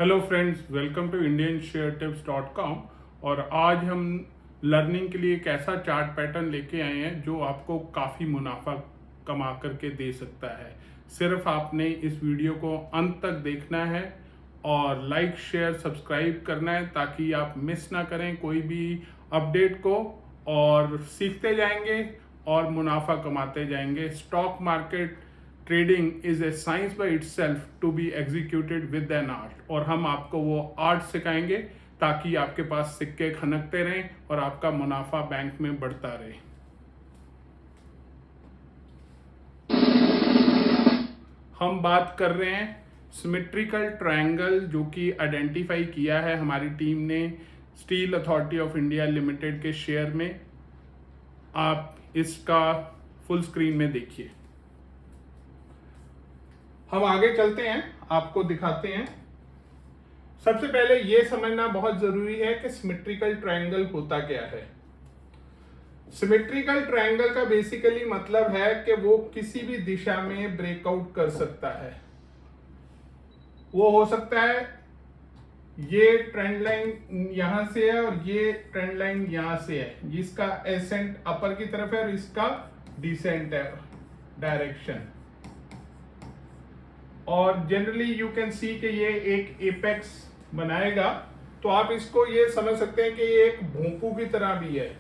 Hello friends, welcome to indiansharetips.com। और आज हम लर्निंग के लिए एक ऐसा चार्ट पैटर्न लेके आए हैं जो आपको काफ़ी मुनाफा कमा करके दे सकता है। सिर्फ आपने इस वीडियो को अंत तक देखना है और लाइक शेयर सब्सक्राइब करना है ताकि आप मिस ना करें कोई भी अपडेट को, और सीखते जाएंगे और मुनाफा कमाते जाएंगे। Stock market trading is a science by itself to be executed with an art, और हम आपको वो आर्ट सिखाएंगे ताकि आपके पास सिक्के खनकते रहें और आपका मुनाफा बैंक में बढ़ता रहे। हम बात कर रहे हैं सिमेट्रिकल ट्रायंगल, जो कि आइडेंटिफाई किया है हमारी टीम ने steel authority of India limited के शेयर में। आप इसका फुल स्क्रीन में देखिए। हम आगे चलते हैं, आपको दिखाते हैं। सबसे पहले यह समझना बहुत जरूरी है कि सिमेट्रिकल ट्रायंगल होता क्या है। सिमेट्रिकल ट्रायंगल का बेसिकली मतलब है कि वो किसी भी दिशा में ब्रेकआउट कर सकता है। वो हो सकता है ये ट्रेंड लाइन यहां से है और ये ट्रेंड लाइन यहां से है, जिसका एसेंट अपर की तरफ है और इसका डिसेंट है डायरेक्शन। और जनरली यू कैन सी कि ये एक एपेक्स बनाएगा, तो आप इसको ये समझ सकते हैं कि ये एक भोंपू की तरह भी है,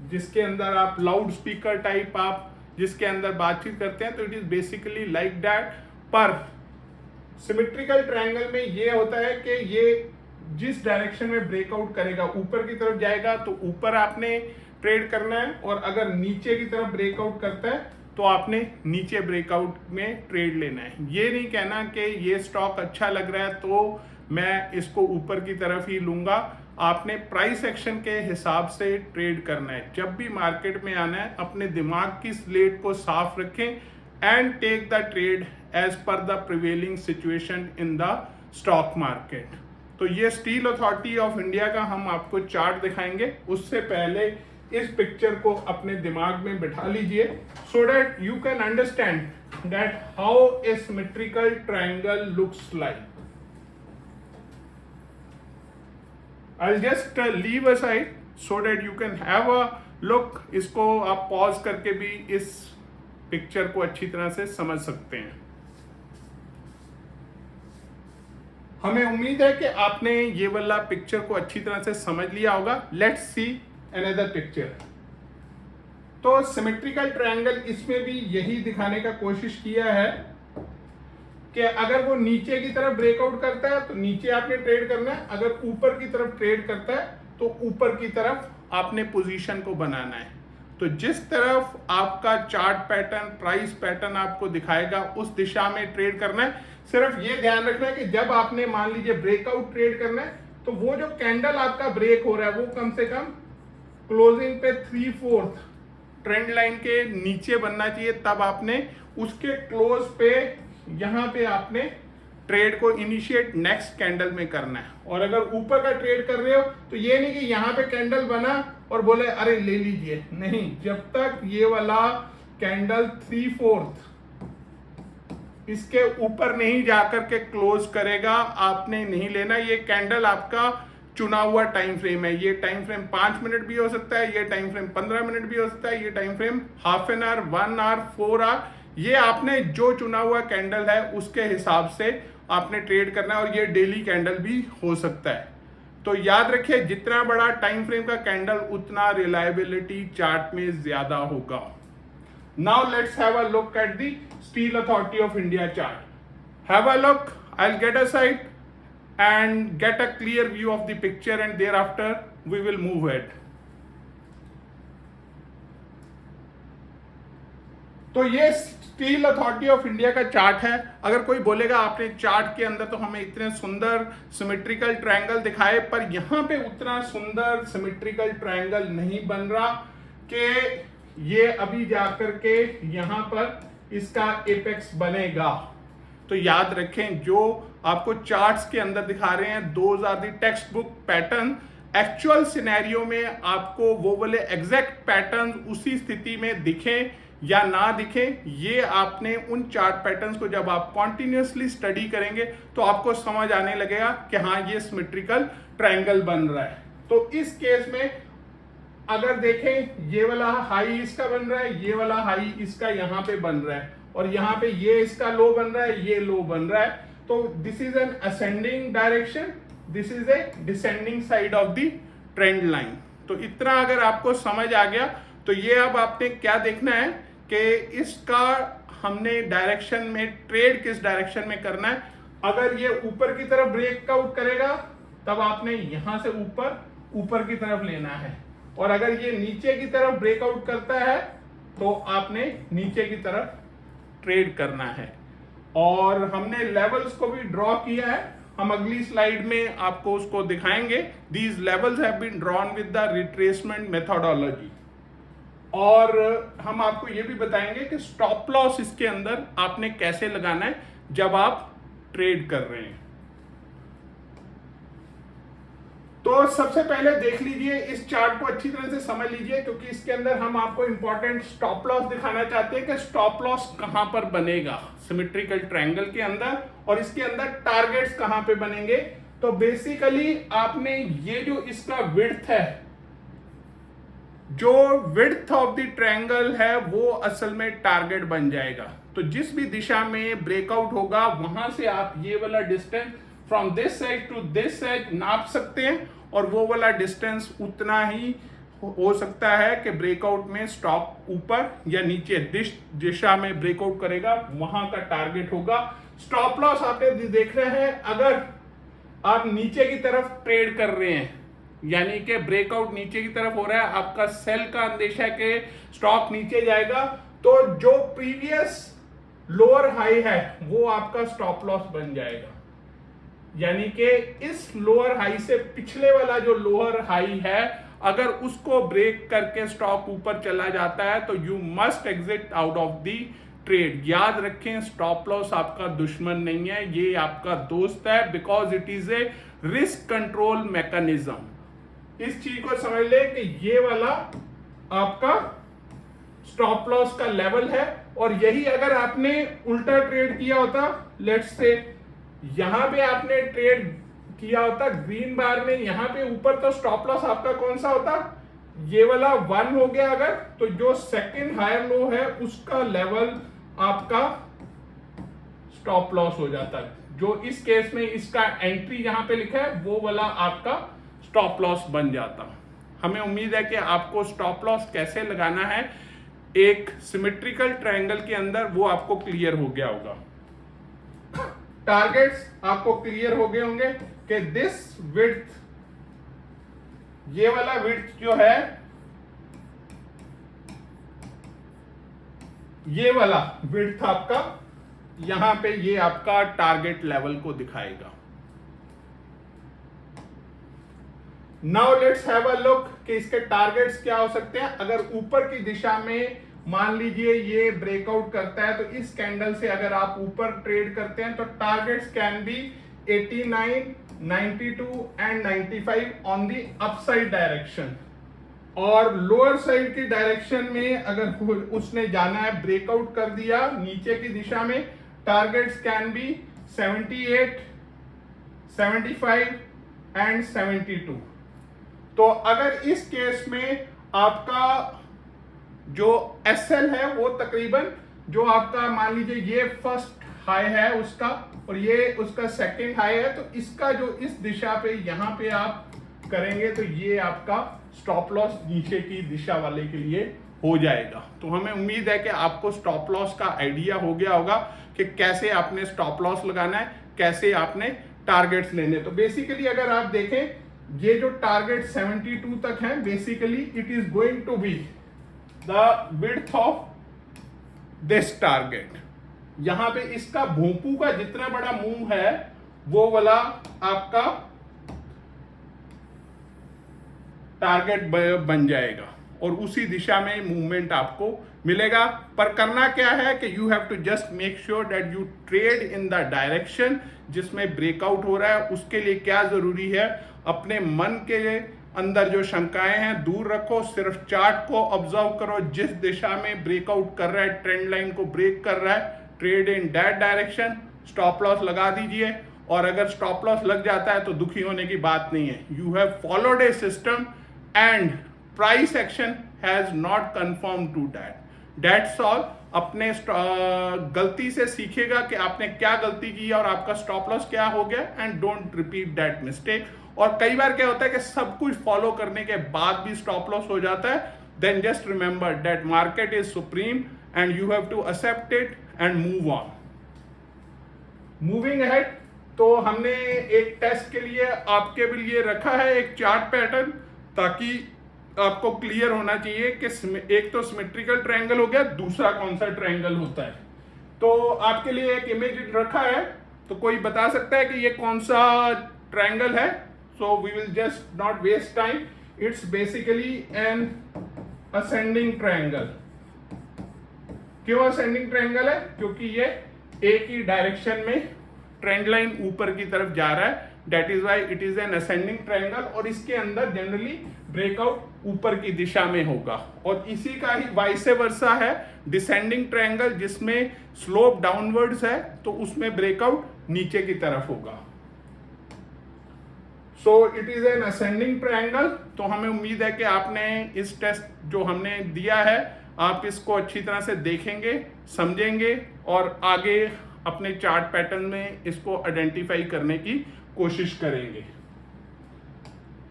जिसके अंदर आप लाउड स्पीकर टाइप आप जिसके अंदर बातचीत करते हैं, तो it is basically like that. पर सिमेट्रिकल ट्रायंगल में ये होता है कि ये जिस डायरेक्शन में ब्रेकआउट करेगा, ऊपर की तरफ जाएगा तो ऊपर आपने ट्रेड करना है, और अगर नीचे की तरफ ब्रेकआउट करता है तो आपने नीचे ब्रेकआउट में ट्रेड लेना है। ये नहीं कहना कि ये स्टॉक अच्छा लग रहा है तो मैं इसको ऊपर की तरफ ही लूंगा। आपने प्राइस एक्शन के हिसाब से ट्रेड करना है। जब भी मार्केट में आना है, अपने दिमाग की स्लेट को साफ रखें and take the trade edge पर the prevailing situation in the stock market. तो ये स्टील अथॉरिटी ऑफ इंडिया का हम आपको चार्ट दिखाएंगे। उससे पहले इस पिक्चर को अपने दिमाग में बिठा लीजिए, so that you can understand that how a symmetrical triangle looks like. I'll just leave aside so that you can have a look। इसको आप पॉज करके भी इस पिक्चर को अच्छी तरह से समझ सकते हैं। हमें उम्मीद है कि आपने ये वाला पिक्चर को अच्छी तरह से समझ लिया होगा। Let's see another picture. तो सिमेट्रिकल ट्रायंगल इसमें भी यही दिखाने का कोशिश किया है कि अगर वो नीचे की तरफ ब्रेकआउट करता है तो नीचे आपने ट्रेड करना है, अगर ऊपर की तरफ ट्रेड करता है तो ऊपर की तरफ आपने पोजीशन को बनाना है। तो जिस तरफ आपका चार्ट पैटर्न, प्राइस पैटर्न आपको दिखाएगा, उस दिशा में ट्रेड करना है। सिर्फ ये ध्यान रखना है कि जब आपने मान लीजिए ब्रेकआउट ट्रेड करना है, तो वो जो कैंडल आपका ब्रेक हो रहा है वो कम से कम क्लोजिंग पे 3/4 ट्रेंड लाइन के नीचे बनना चाहिए। तब आपने उसके क्लोज पे यहां पे आपने ट्रेड को इनिशिएट नेक्स्ट कैंडल में करना है। और अगर ऊपर का ट्रेड कर रहे हो तो ये नहीं कि यहां पे कैंडल बना और बोले अरे ले लीजिए, नहीं। जब तक ये वाला कैंडल 3/4 इसके ऊपर नहीं जाकर के क्लोज करेगा, आपने नहीं लेना। ये कैंडल आपका चुना हुआ टाइम फ्रेम है। ये टाइम फ्रेम 5 मिनट भी हो सकता है, ये टाइम फ्रेम 15 मिनट भी हो सकता है, ये time frame half an hour, 1 hour, 4 hour. ये आपने जो चुना हुआ कैंडल है उसके हिसाब से आपने ट्रेड करना है, और ये डेली कैंडल भी हो सकता है। तो याद रखिए, जितना बड़ा टाइम फ्रेम का कैंडल उतना रिलायबिलिटी चार्ट में ज्यादा होगा। Now let's have a look at the steel authority of India chart. Have a look, I will get a side and get a clear view of the picture, and thereafter we will move ahead। तो ये steel authority of India का chart है। अगर कोई बोलेगा आपने chart के अंदर तो हमें इतने सुंदर सिमेट्रिकल ट्रायंगल दिखाए, पर यहां पे उतना सुंदर सिमेट्रिकल ट्रायंगल नहीं बन रहा कि ये अभी जाकर के यहां पर इसका एपेक्स बनेगा। तो याद रखें, जो आपको चार्ट्स के अंदर दिखा रहे हैं, those are the text book pattern. Actual scenario में आपको वो वाले एग्जैक्ट पैटर्न उसी स्थिति में दिखें या ना दिखे, ये आपने उन चार्ट पैटर्न्स को जब आप कॉन्टिन्यूसली स्टडी करेंगे तो आपको समझ आने लगेगा कि हाँ ये सिमेट्रिकल ट्रायंगल बन रहा है। तो इस केस में अगर देखें, ये वाला हाई इसका बन रहा है, ये वाला हाई इसका यहाँ पे बन रहा है, और यहाँ पे ये इसका लो बन रहा है, ये लो बन रहा है। तो this is an ascending direction, this is a descending side of the trend line. तो इतना अगर आपको समझ आ गया तो ये अब आपने क्या देखना है कि इसका हमने डायरेक्शन में ट्रेड किस डायरेक्शन में करना है। अगर ये ऊपर की तरफ ब्रेकआउट करेगा तब आपने यहां से ऊपर की तरफ लेना है, और अगर ये नीचे की तरफ ब्रेकआउट करता है तो आपने नीचे की तरफ ट्रेड करना है। और हमने लेवल्स को भी ड्रॉ किया है, हम अगली स्लाइड में आपको उसको दिखाएंगे। These levels have been drawn with the retracement methodology. और हम आपको ये भी बताएंगे कि स्टॉप लॉस इसके अंदर आपने कैसे लगाना है जब आप ट्रेड कर रहे हैं। तो सबसे पहले देख लीजिए, इस चार्ट को अच्छी तरह से समझ लीजिए, क्योंकि इसके अंदर हम आपको इंपॉर्टेंट स्टॉप लॉस दिखाना चाहते हैं कि स्टॉप लॉस कहां पर बनेगा सिमेट्रिकल ट्रायंगल के अंदर, और इसके अंदर टारगेट्स कहां पे बनेंगे। तो बेसिकली आपने ये जो इसका विड्थ है, जो विड्थ ऑफ द ट्रायंगल है, वो असल में टारगेट बन जाएगा। तो जिस भी दिशा में ब्रेकआउट होगा वहां से आप ये वाला distance from this edge to this edge नाप सकते हैं, और वो वाला डिस्टेंस उतना ही हो सकता है कि ब्रेकआउट में स्टॉक ऊपर या नीचे दिशा में ब्रेकआउट करेगा, वहां का टारगेट होगा। स्टॉप लॉस आपने देख रहे हैं, अगर आप नीचे की तरफ ट्रेड कर रहे हैं, यानी कि ब्रेकआउट नीचे की तरफ हो रहा है, आपका सेल का अंदेशा है कि स्टॉक नीचे जाएगा, तो जो प्रीवियस लोअर हाई है वो आपका स्टॉप लॉस बन जाएगा। यानी कि इस लोअर हाई से पिछले वाला जो लोअर हाई है, अगर उसको ब्रेक करके स्टॉक ऊपर चला जाता है तो you must exit out of the trade. याद रखें, स्टॉप लॉस आपका दुश्मन नहीं है, ये आपका दोस्त है, because it is a risk control mechanism. इस चीज को समझ ले कि ये वाला आपका स्टॉप लॉस का लेवल है, और यही अगर आपने उल्टा ट्रेड किया होता, लेट्स से यहां पे आपने ट्रेड किया होता ग्रीन बार में, यहां पे ऊपर, तो स्टॉप लॉस आपका कौन सा होता, ये वाला 1 हो गया अगर, तो जो सेकंड हायर लो है उसका लेवल आपका स्टॉप लॉस हो जाता है। जो इस केस में इसका एंट्री यहां पे लिखा है वो वाला आपका स्टॉप लॉस बन जाता। हमें उम्मीद है कि आपको स्टॉप लॉस कैसे लगाना है एक सिमेट्रिकल ट्रायंगल के अंदर वो आपको क्लियर हो गया होगा। टारगेट्स आपको क्लियर हो गए होंगे कि दिस विड्थ, ये वाला विड्थ जो है, ये वाला विड्थ आपका यहां पे ये आपका टारगेट लेवल को दिखाएगा। Now let's have a look कि इसके टारगेट्स क्या हो सकते हैं। अगर ऊपर की दिशा में मान लीजिए ये ब्रेकआउट करता है, तो इस कैंडल से अगर आप ऊपर ट्रेड करते हैं तो targets can be 89, 92 and 95 on the upside direction. और लोअर साइड की डायरेक्शन में अगर उसने जाना है, ब्रेकआउट कर दिया नीचे की दिशा में, टारगेट्स कैन बी 78, 75 एंड 72। तो अगर इस केस में आपका जो एसएल है वो तकरीबन जो आपका मान लीजिए ये फर्स्ट हाई है उसका, और ये उसका सेकंड हाई है, तो इसका जो इस दिशा पे यहां पे आप करेंगे तो ये आपका स्टॉप लॉस नीचे की दिशा वाले के लिए हो जाएगा। तो हमें उम्मीद है कि आपको स्टॉप लॉस का आइडिया हो गया होगा कि कैसे आपने स्टॉप लॉस लगाना है, कैसे आपने टारगेट्स लेने। तो बेसिकली अगर आप देखें, ये जो टारगेट 72 तक है, basically it is going to be the width of this target. यहां पे इसका भोंपू का जितना बड़ा मूव है वो वाला आपका टारगेट बन जाएगा, और उसी दिशा में मूवमेंट आपको मिलेगा। पर करना क्या है कि you have to just make sure that you trade in the direction जिसमें ब्रेकआउट हो रहा है। उसके लिए क्या जरूरी है, अपने मन के अंदर जो शंकाएं हैं दूर रखो, सिर्फ चार्ट को ऑब्जर्व करो, जिस दिशा में ब्रेकआउट कर रहा है, ट्रेंड लाइन को ब्रेक कर रहा है, trade in that direction, stop loss लगा दीजिए। और अगर स्टॉप लॉस लग जाता है तो दुखी होने की बात नहीं है। You have followed a system and price action has not confirm to that's all. अपने गलती से सीखेगा कि आपने क्या गलती की और आपका स्टॉप लॉस क्या हो गया, and don't repeat that mistake. और कई बार क्या होता है कि सब कुछ फॉलो करने के बाद भी स्टॉप लॉस हो जाता है, then just remember that market is supreme and you have to accept it and move on. Moving ahead, तो हमने एक टेस्ट के लिए आपके लिए रखा है एक चार्ट पैटर्न, ताकि आपको क्लियर होना चाहिए कि एक तो सिमेट्रिकल ट्रायंगल हो गया, दूसरा कौन सा ट्रायंगल होता है। तो आपके लिए एक इमेज रखा है, तो कोई बता सकता है कि ये कौन सा ट्रायंगल है? So we will just not waste time. It's basically an ascending triangle. क्यों असेंडिंग ट्रायंगल है? क्योंकि ये एक ही डायरेक्शन में ट्रेंड लाइन ऊपर की तरफ जा रहा है, that is why it is an ascending triangle. और इसके अंदर जनरली ब्रेकआउट ऊपर की दिशा में होगा। और इसी का ही वाइस वर्सा है डिसेंडिंग ट्रायंगल, जिसमें स्लोप डाउनवर्ड्स है, तो उसमें ब्रेकआउट नीचे की तरफ होगा। So it is an ascending triangle. तो हमें उम्मीद है कि आपने इस टेस्ट जो हमने दिया है, आप इसको अच्छी तरह से देखेंगे, समझेंगे और आगे अपने चार्ट पैटर्न में इसको आइडेंटिफाई करने की कोशिश करेंगे।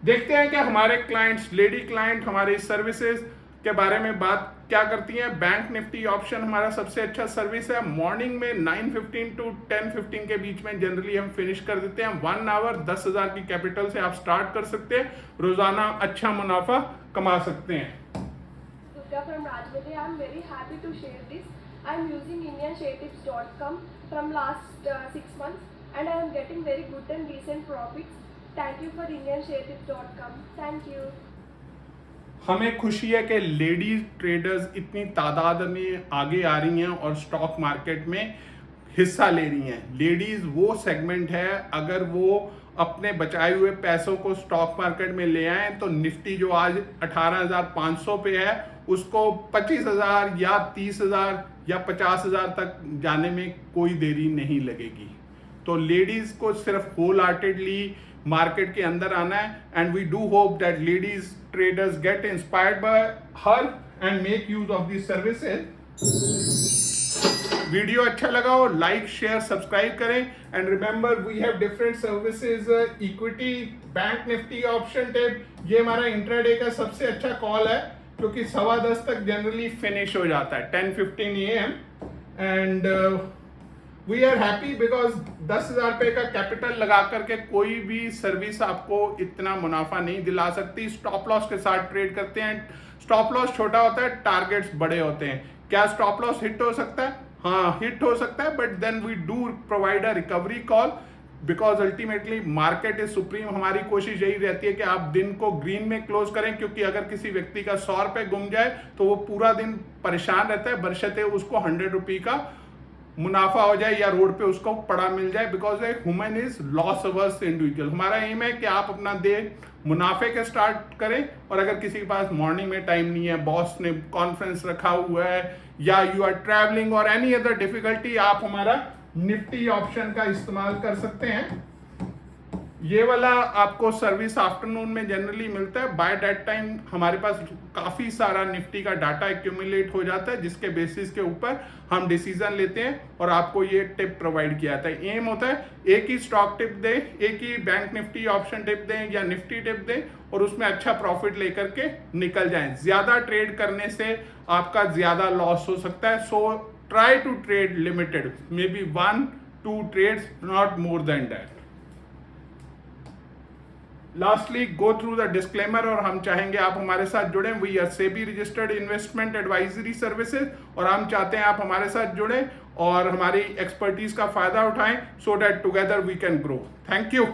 देखते हैं कि हमारे क्लाइंट्स, लेडी क्लाइंट हमारी सर्विसेज के बारे में बात क्या करती हैं। बैंक निफ्टी ऑप्शन हमारा सबसे अच्छा सर्विस है। मॉर्निंग में 9:15 to 10:15 के बीच में जनरली हम फिनिश कर देते हैं। 1 आवर 10,000 की कैपिटल से आप स्टार्ट कर सकते हैं, रोजाना अच्छा मुनाफा कमा सकते हैं। From Rajmundry, I am very happy to share this. I am using indiansharetips.com from last 6 months and I am getting very good and decent profits. Thank you for indiansharetips.com. Thank you. हमें खुशी है कि ladies traders इतनी तादाद में आगे आ रही हैं और स्टॉक मार्केट में हिस्सा ले रही हैं। लेडीज वो सेगमेंट है, अगर वो अपने बचाए हुए पैसों को स्टॉक मार्केट में ले आए तो निफ्टी जो आज 18,500 पे है, उसको 25,000 या 30,000 या 50,000 तक जाने में कोई देरी नहीं लगेगी। तो लेडीज को सिर्फ होल हार्टेडली मार्केट के अंदर आना है, and we do hope that ladies traders get inspired by her and make use of this services. Video अच्छा लगा हो लाइक शेयर सब्सक्राइब करें, and remember we have different services, equity, bank Nifty option tip. ये हमारा intraday का सबसे अच्छा call है, क्योंकि 10:15 तक जनरली फिनिश हो जाता है, 10:15 AM, and we are happy because 10,000 रुपए का कैपिटल लगा करके कोई भी सर्विस आपको इतना मुनाफा नहीं दिला सकती। स्टॉप लॉस के साथ ट्रेड करते हैं, स्टॉप लॉस छोटा होता है, टारगेट्स बड़े होते हैं। क्या स्टॉप लॉस हिट हो सकता है? हाँ, हिट हो सकता है, but then we do provide a recovery call, because ultimately market is supreme. हमारी कोशिश यही रहती है कि आप दिन को ग्रीन में क्लोज करें, क्योंकि अगर किसी व्यक्ति का 100 रुपए गुम जाए तो वो पूरा दिन परेशान रहता है, बशर्ते उसको 100 रुपये का मुनाफा हो जाए या रोड पे उसको पड़ा मिल जाए, because a human is loss ours individual. हमारा एम है कि आप अपना दिन मुनाफे के स्टार्ट करें, और अगर किसी के पास मॉर्निंग में टाइम नहीं है, बॉस ने कॉन्फ्रेंस रखा हुआ है, या यू आर ट्रैवलिंग और एनी अदर डिफिकल्टी, आप हमारा निफ्टी ऑप्शन का इस्तेमाल कर सकते हैं। ये वाला आपको सर्विस आफ्टरनून में जनरली मिलता है। बाय दैट टाइम हमारे पास काफ़ी सारा निफ्टी का डाटा एक्यूमुलेट हो जाता है, जिसके बेसिस के ऊपर हम डिसीजन लेते हैं और आपको ये टिप प्रोवाइड किया जाता है। एम होता है एक ही स्टॉक टिप दें, एक ही बैंक निफ्टी ऑप्शन टिप दें या निफ्टी टिप दें, और उसमें अच्छा प्रॉफिट लेकर के निकल जाएं। ज़्यादा ट्रेड करने से आपका ज़्यादा लॉस हो सकता है। So try to trade limited, maybe 1-2 trades, not more than that. Lastly go through the disclaimer, और हम चाहेंगे आप हमारे साथ जुड़ें। We are SEBI registered investment advisory services, और हम चाहते हैं आप हमारे साथ जुड़ें और हमारी एक्सपर्टीज का फायदा उठाएं, so that together we can grow. Thank you.